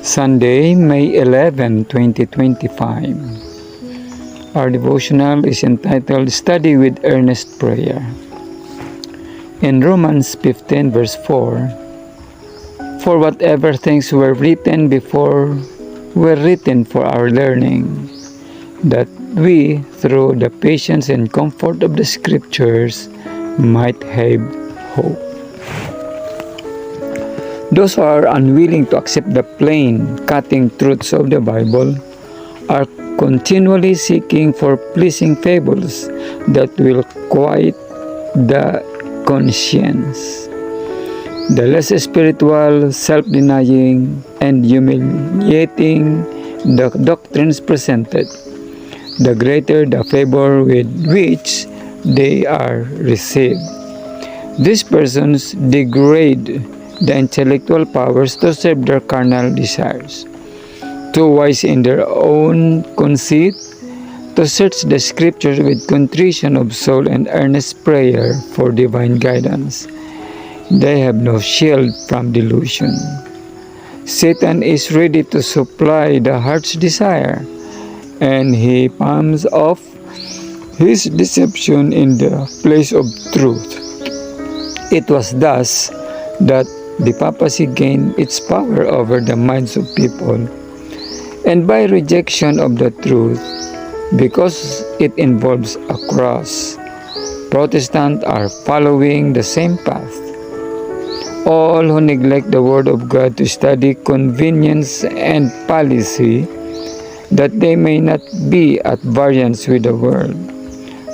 Sunday, May 11, 2025. Our devotional is entitled Study with Earnest Prayer. In Romans 15 verse 4, "For whatever things were written before were written for our learning, that we, through the patience and comfort of the Scriptures, might have hope." Those who are unwilling to accept the plain, cutting truths of the Bible are continually seeking for pleasing fables that will quiet the conscience. The less spiritual, self-denying, and humiliating the doctrines presented, the greater the favor with which they are received. These persons degrade the intellectual powers to serve their carnal desires, too wise in their own conceit to search the Scriptures with contrition of soul and earnest prayer for divine guidance. They have no shield from delusion. Satan is ready to supply the heart's desire, and he palms off his deception in the place of truth. It was thus that the papacy gained its power over the minds of people, and by rejection of the truth, because it involves a cross, Protestants are following the same path. All who neglect the Word of God to study convenience and policy, that they may not be at variance with the world,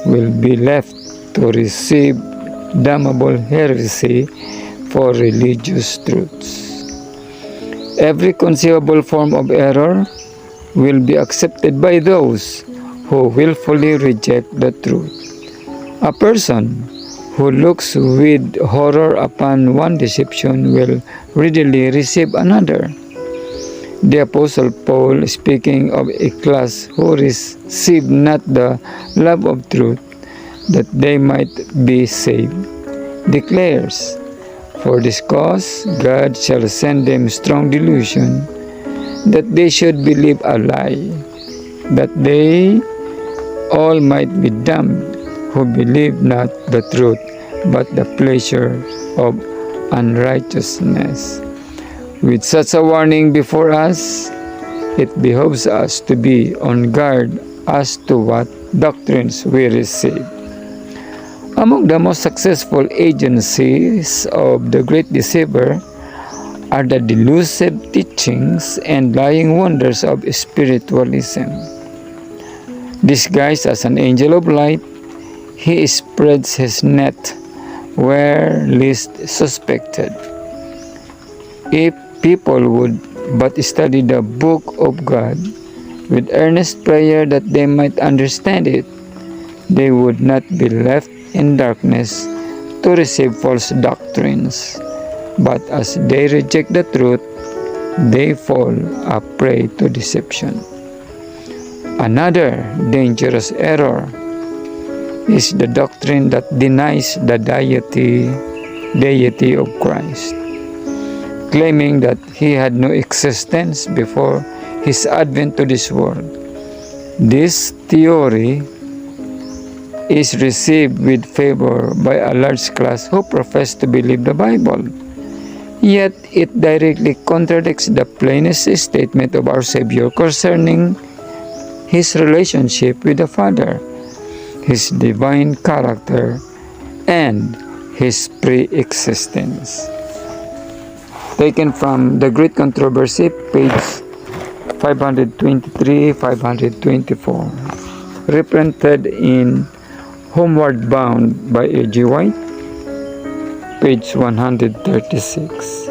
will be left to receive damnable heresy for religious truths. Every conceivable form of error will be accepted by those who willfully reject the truth. A person who looks with horror upon one deception will readily receive another. The Apostle Paul, speaking of a class who received not the love of truth, that they might be saved, declares, "For this cause God shall send them strong delusion, that they should believe a lie, that they all might be damned who believe not the truth, but the pleasure of unrighteousness." With such a warning before us, it behoves us to be on guard as to what doctrines we receive. Among the most successful agencies of the great deceiver are the delusive teachings and lying wonders of spiritualism. Disguised as an angel of light, he spreads his net where least suspected. If people would but study the book of God with earnest prayer that they might understand it, they would not be left in darkness to receive false doctrines. But as they reject the truth, they fall a prey to deception. Another dangerous error is the doctrine that denies the deity of Christ, claiming that he had no existence before his advent to this world. This theory is received with favor by a large class who profess to believe the Bible. Yet it directly contradicts the plainest statement of our Savior concerning his relationship with the Father, his divine character, and his pre-existence. Taken from The Great Controversy, page 523-524. Reprinted in Homeward Bound by A.G. White, page 136.